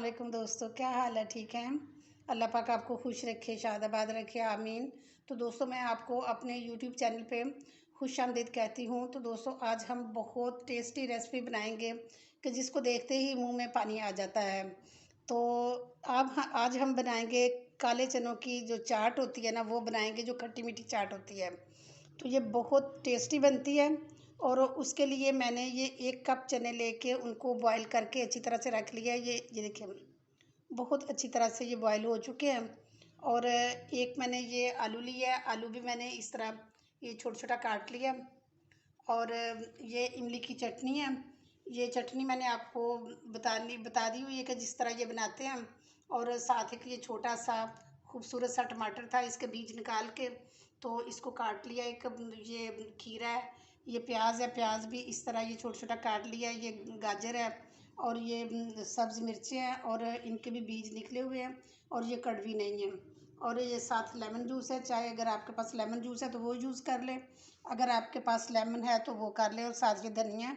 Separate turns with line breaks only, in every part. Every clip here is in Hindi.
वालेकुम दोस्तों, क्या हाल है? ठीक हैं? अल्लाह पाक आपको खुश रखे, शादाबाद रखे, आमीन। तो दोस्तों, मैं आपको अपने यूट्यूब चैनल पे खुशामदीद कहती हूँ। तो दोस्तों, आज हम बहुत टेस्टी रेसिपी बनाएंगे कि जिसको देखते ही मुंह में पानी आ जाता है। तो आज हम बनाएंगे काले चनों की जो चाट होती है ना, वो बनाएंगे, जो खट्टी मीठी चाट होती है। तो ये बहुत टेस्टी बनती है। और उसके लिए मैंने ये 1 कप चने लेके उनको बॉईल करके अच्छी तरह से रख लिया है। ये देखिए, बहुत अच्छी तरह से ये बॉईल हो चुके हैं। और एक मैंने ये आलू लिया है, आलू भी मैंने इस तरह ये छोटा छोटा काट लिया। और ये इमली की चटनी है। ये चटनी मैंने आपको बता दी हुई है कि जिस तरह ये बनाते हैं। और साथ एक ये छोटा सा खूबसूरत सा टमाटर था, इसके बीज निकाल के तो इसको काट लिया। एक ये खीरा है, ये प्याज है, प्याज भी इस तरह ये छोटा छोटा काट लिया। ये गाजर है, और ये सब्ज़ मिर्चें हैं, और इनके भी बीज निकले हुए हैं, और ये कड़वी नहीं है। और ये साथ लेमन जूस है, चाहे अगर आपके पास लेमन जूस है तो वो यूज़ कर लें, अगर आपके पास लेमन है तो वो कर लें। और साथ ये धनिया,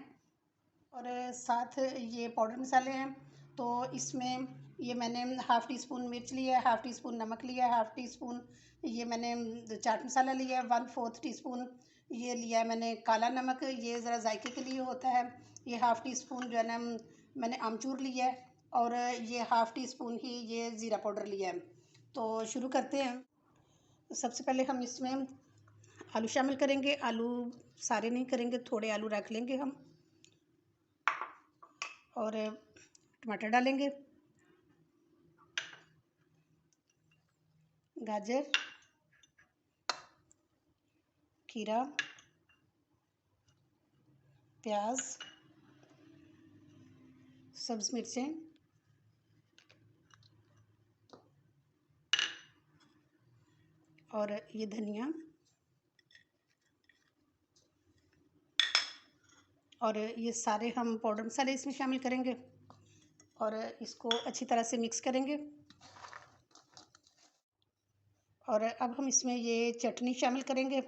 और साथ ये पाउडर मसाले हैं। तो इसमें ये मैंने हाफ़ टी स्पून मिर्च लिया है, हाफ़ टी स्पून नमक लिया है, हाफ़ टी स्पून ये मैंने चाट मसाला लिया है, 1/4 टीस्पून ये लिया है मैंने काला नमक, ये ज़रा जायके के लिए होता है। ये हाफ़ टी स्पून जो है ना मैंने आमचूर लिया है, और ये हाफ़ टी स्पून ही ये ज़ीरा पाउडर लिया है। तो शुरू करते हैं। सबसे पहले हम इसमें आलू शामिल करेंगे। आलू सारे नहीं करेंगे, थोड़े आलू रख लेंगे हम। और टमाटर डालेंगे, गाजर, खीरा, प्याज, सब्ज़ मिर्चें, और ये धनिया, और ये सारे हम पाउडर मसाले इसमें शामिल करेंगे। और इसको अच्छी तरह से मिक्स करेंगे। और अब हम इसमें ये चटनी शामिल करेंगे।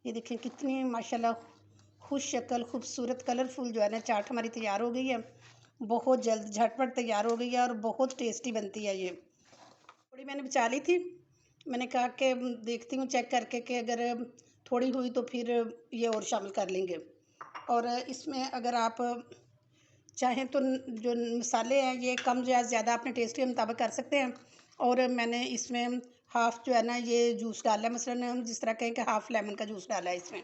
ये देखिए कितनी माशाल्लाह खुश शक्ल, खूबसूरत, कलरफुल जो है ना चाट हमारी तैयार हो गई है। बहुत जल्द झटपट तैयार हो गई है, और बहुत टेस्टी बनती है ये। थोड़ी मैंने बचा ली थी, मैंने कहा कि देखती हूँ चेक करके कि अगर थोड़ी हुई तो फिर ये और शामिल कर लेंगे। और इसमें अगर आप चाहें तो जो मसाले हैं ये कम या ज़्यादा अपने टेस्ट के मुताबिक कर सकते हैं। और मैंने इसमें हाफ़ जो है ना ये जूस डाला है, मसलन हम जिस तरह कहें कि हाफ़ लेमन का जूस डाला है इसमें।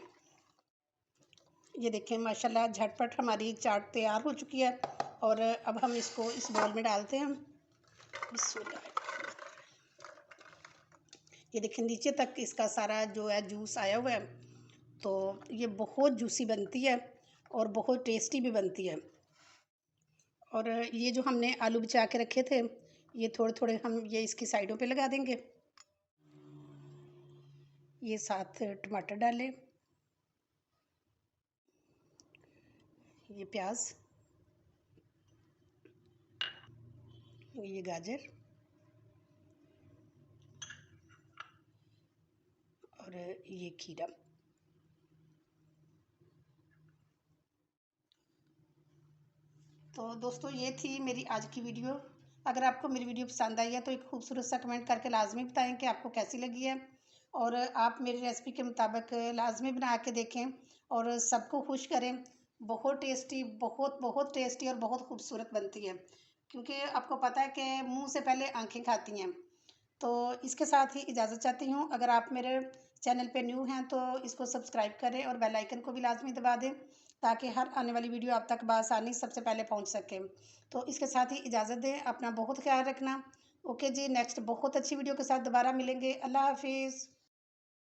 ये देखें माशाल्लाह झटपट हमारी चाट तैयार हो चुकी है। और अब हम इसको इस बाउल में डालते हैं। बिस्मिल्लाह। ये देखें नीचे तक इसका सारा जो है जूस आया हुआ है। तो ये बहुत जूसी बनती है, और बहुत टेस्टी भी बनती है। और ये जो हमने आलू बचा के रखे थे, ये थोड़े थोड़े हम ये इसकी साइडों पे लगा देंगे। ये साथ टमाटर डालें, ये प्याज, ये गाजर, और ये खीरा। तो दोस्तों, ये थी मेरी आज की वीडियो। अगर आपको मेरी वीडियो पसंद आई है तो एक खूबसूरत सा कमेंट करके लाजमी बताएं कि आपको कैसी लगी है। और आप मेरी रेसिपी के मुताबिक लाजमी बना के देखें, और सबको खुश करें। बहुत टेस्टी, बहुत बहुत टेस्टी, और बहुत खूबसूरत बनती है, क्योंकि आपको पता है कि मुंह से पहले आंखें खाती हैं। तो इसके साथ ही इजाज़त चाहती हूँ। अगर आप मेरे चैनल पे न्यू हैं तो इसको सब्सक्राइब करें, और बेल आइकन को भी लाजमी दबा दें, ताकि हर आने वाली वीडियो आप तक बआसानी सबसे पहले पहुँच सके। तो इसके साथ ही इजाज़त दें, अपना बहुत ख्याल रखना। ओके जी, नेक्स्ट बहुत अच्छी वीडियो के साथ दोबारा मिलेंगे। अल्लाह हाफिज़।